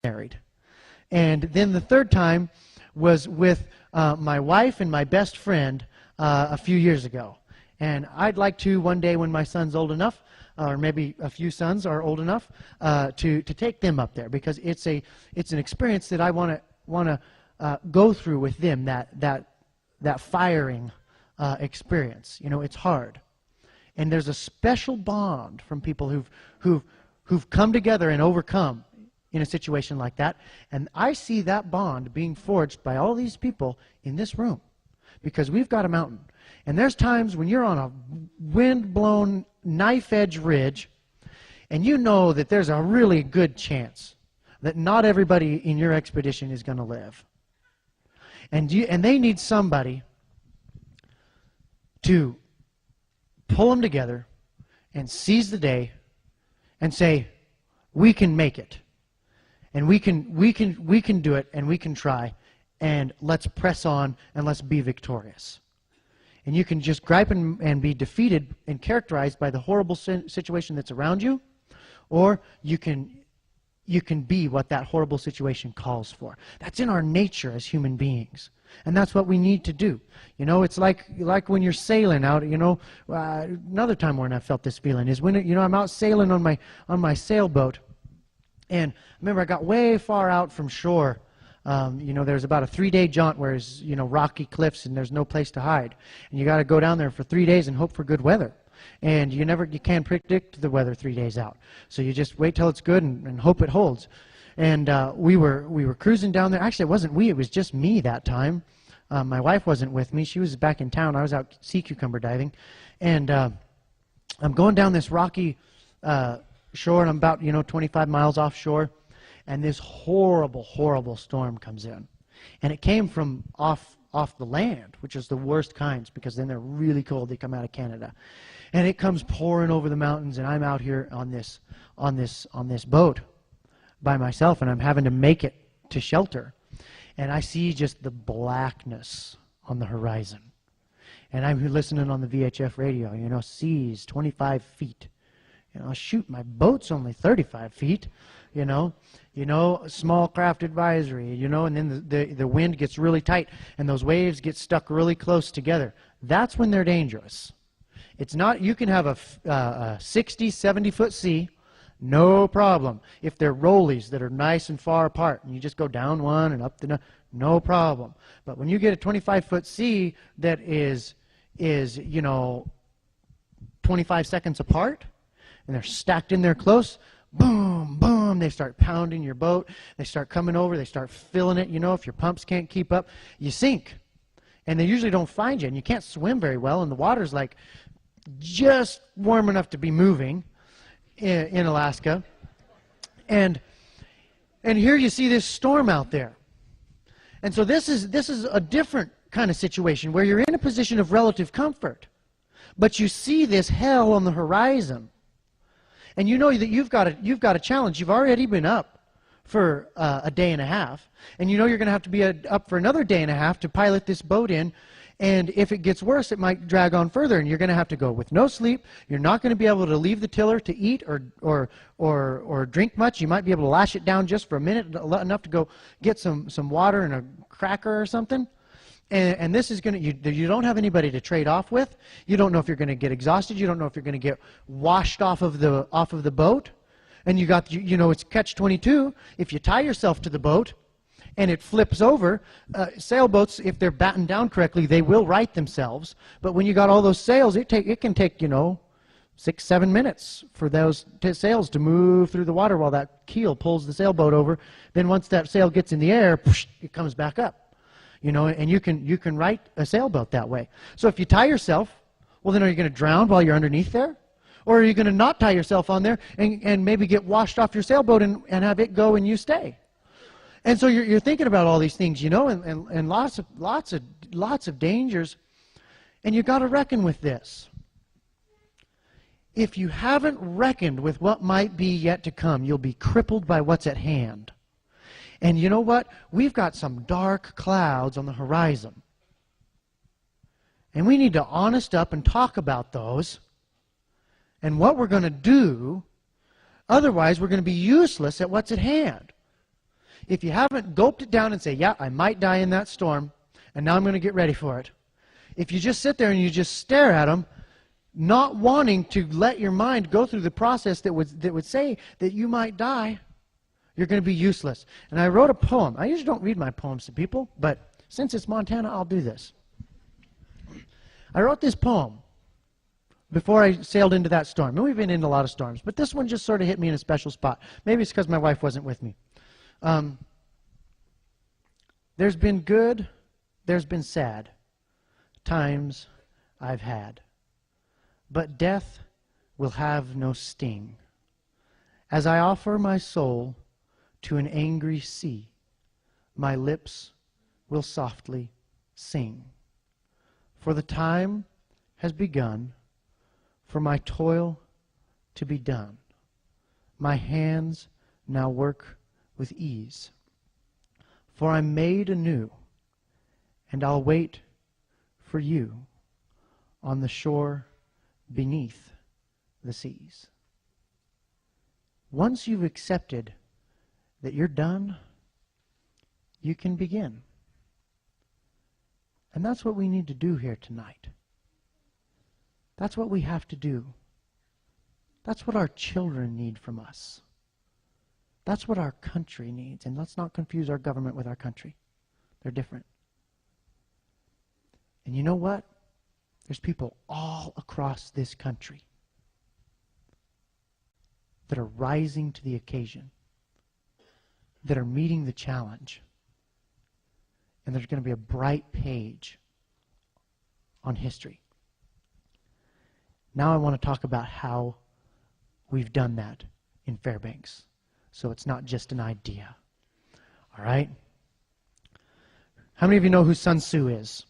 married. And then the third time was with my wife and my best friend a few years ago. And I'd like to one day when my son's old enough, or maybe a few sons are old enough, to take them up there, because it's an experience that I want to go through with them, that firing experience. You know, it's hard. And there's a special bond from people who've come together and overcome in a situation like that. And I see that bond being forged by all these people in this room, because we've got a mountain. And there's times when you're on a wind-blown, knife-edge ridge, and you know that there's a really good chance that not everybody in your expedition is going to live. And they need somebody to pull them together and seize the day and say, we can make it. And we can do it, and we can try, and let's press on, and let's be victorious. And you can just gripe and be defeated and characterized by the horrible situation that's around you, or you can be what that horrible situation calls for. That's in our nature as human beings. And that's what we need to do. You know, it's like when you're sailing out, you know, another time when I felt this feeling is when, you know, I'm out sailing on my sailboat. And I remember I got way far out from shore. You know, there's about a 3-day jaunt where there's, you know, rocky cliffs and there's no place to hide. And you got to go down there for 3 days and hope for good weather. And you can't predict the weather 3 days out. So you just wait till it's good and hope it holds. And we were cruising down there. Actually, it wasn't we. It was just me that time. My wife wasn't with me. She was back in town. I was out sea cucumber diving. And I'm going down this rocky shore, and I'm about, you know, 25 miles offshore, and this horrible, horrible storm comes in. And it came from off the land, which is the worst kinds, because then they're really cold. They come out of Canada. And it comes pouring over the mountains, and I'm out here on this boat by myself, and I'm having to make it to shelter. And I see just the blackness on the horizon. And I'm listening on the VHF radio, you know, seas 25 feet. You know, shoot, my boat's only 35 feet, you know, small craft advisory, you know, and then the wind gets really tight and those waves get stuck really close together. That's when they're dangerous. It's not, you can have a 60, 70-foot sea, no problem. If they're rollies that are nice and far apart and you just go down one and up the next, no problem. But when you get a 25-foot sea that is, you know, 25 seconds apart, and they're stacked in there close, boom, boom, they start pounding your boat, they start coming over, they start filling it, you know, if your pumps can't keep up, you sink. And they usually don't find you, and you can't swim very well, and the water's like just warm enough to be moving in Alaska. And here you see this storm out there. And so this is a different kind of situation where you're in a position of relative comfort, but you see this hell on the horizon. And you know that you've got a challenge. You've already been up for a day and a half, and you know you're going to have to be up for another day and a half to pilot this boat in. And if it gets worse, it might drag on further, and you're going to have to go with no sleep. You're not going to be able to leave the tiller to eat or drink much. You might be able to lash it down just for a minute, enough to go get some water and a cracker or something. And this is going to, you don't have anybody to trade off with. You don't know if you're going to get exhausted. You don't know if you're going to get washed off of the boat. And you know, it's catch-22. If you tie yourself to the boat and it flips over, sailboats, if they're battened down correctly, they will right themselves. But when you got all those sails, it can take, you know, 6-7 minutes for those sails to move through the water while that keel pulls the sailboat over. Then once that sail gets in the air, it comes back up. You know, and you can right a sailboat that way. So if you tie yourself, well, then are you going to drown while you're underneath there? Or are you going to not tie yourself on there and maybe get washed off your sailboat and have it go and you stay? And so you're thinking about all these things, you know, and lots of dangers. And you've got to reckon with this. If you haven't reckoned with what might be yet to come, you'll be crippled by what's at hand. And you know what? We've got some dark clouds on the horizon. And we need to honest up and talk about those and what we're going to do. Otherwise, we're going to be useless at what's at hand. if you haven't gulped it down and say, yeah, I might die in that storm, and now I'm going to get ready for it. If you just sit there and you just stare at them, not wanting to let your mind go through the process that would say that you might die, you're going to be useless. And I wrote a poem. I usually don't read my poems to people, but since it's Montana, I'll do this. I wrote this poem before I sailed into that storm. And we've been in a lot of storms, but this one just sort of hit me in a special spot. Maybe it's because my wife wasn't with me. There's been good, there's been sad times I've had, but death will have no sting. As I offer my soul to an angry sea, my lips will softly sing. For the time has begun for my toil to be done. My hands now work with ease. For I'm made anew, and I'll wait for you on the shore beneath the seas. Once you've accepted that you're done, you can begin. And that's what we need to do here tonight. That's what we have to do. That's what our children need from us. That's what our country needs. And let's not confuse our government with our country. They're different. And you know what? There's people all across this country that are rising to the occasion, that are meeting the challenge. And there's going to be a bright page on history. Now I want to talk about how we've done that in Fairbanks. So it's not just an idea. All right? How many of you know who Sun Tzu is?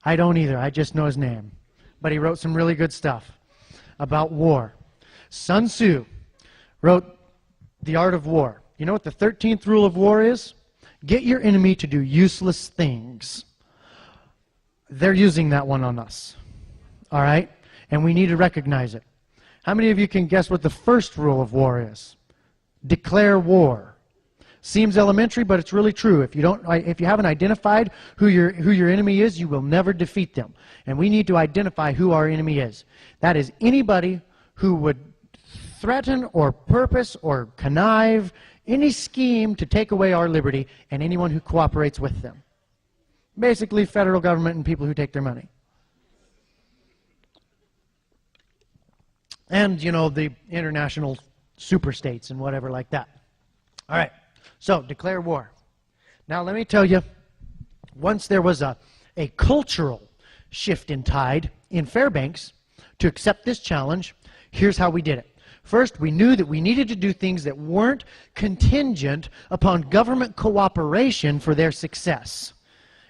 I don't either. I just know his name. But he wrote some really good stuff about war. Sun Tzu wrote The Art of War. You know what the 13th rule of war is? Get your enemy to do useless things. They're using that one on us. All right? And we need to recognize it. How many of you can guess what the first rule of war is? Declare war. Seems elementary, but it's really true. If you haven't identified who your enemy is, you will never defeat them. And we need to identify who our enemy is. That is anybody who would threaten or purpose or connive any scheme to take away our liberty, and anyone who cooperates with them. Basically, federal government and people who take their money. And, you know, the international superstates and whatever like that. All right, so declare war. Now, let me tell you, once there was a cultural shift in tide in Fairbanks to accept this challenge, here's how we did it. First, we knew that we needed to do things that weren't contingent upon government cooperation for their success.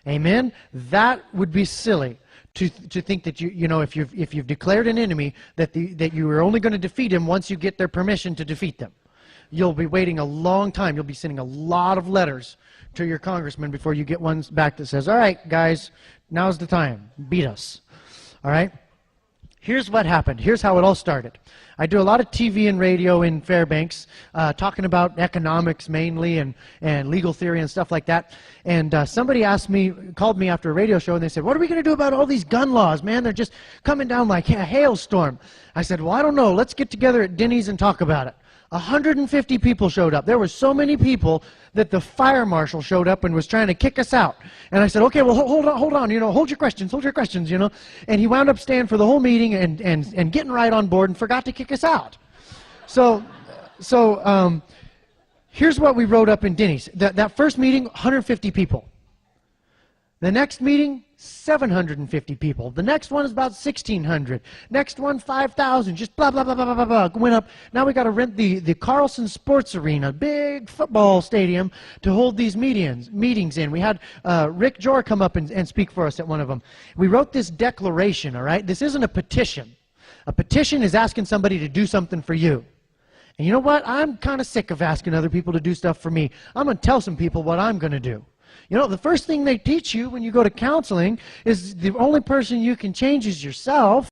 Amen? That would be silly to think that if you've declared an enemy that you are only going to defeat him once you get their permission to defeat them. You'll be waiting a long time. You'll be sending a lot of letters to your congressman before you get one back that says, all right, guys, now's the time. Beat us. All right? Here's what happened. Here's how it all started. I do a lot of TV and radio in Fairbanks, talking about economics mainly and legal theory and stuff like that. And somebody called me after a radio show, and they said, what are we going to do about all these gun laws, man? They're just coming down like a hailstorm. I said, well, I don't know. Let's get together at Denny's and talk about it. 150 people showed up. There were so many people that the fire marshal showed up and was trying to kick us out. And I said, okay, well, hold on, hold your questions, And he wound up staying for the whole meeting and getting right on board and forgot to kick us out. So here's what we wrote up in Denny's. That first meeting, 150 people. The next meeting, 750 people. The next one is about 1,600. Next one, 5,000. Just blah, blah, blah, blah, blah, blah. Went up. Now we got to rent the Carlson Sports Arena, big football stadium, to hold these meetings in. We had Rick Jor come up and speak for us at one of them. We wrote this declaration, all right? This isn't a petition. A petition is asking somebody to do something for you. And you know what? I'm kind of sick of asking other people to do stuff for me. I'm going to tell some people what I'm going to do. You know, the first thing they teach you when you go to counseling is the only person you can change is yourself.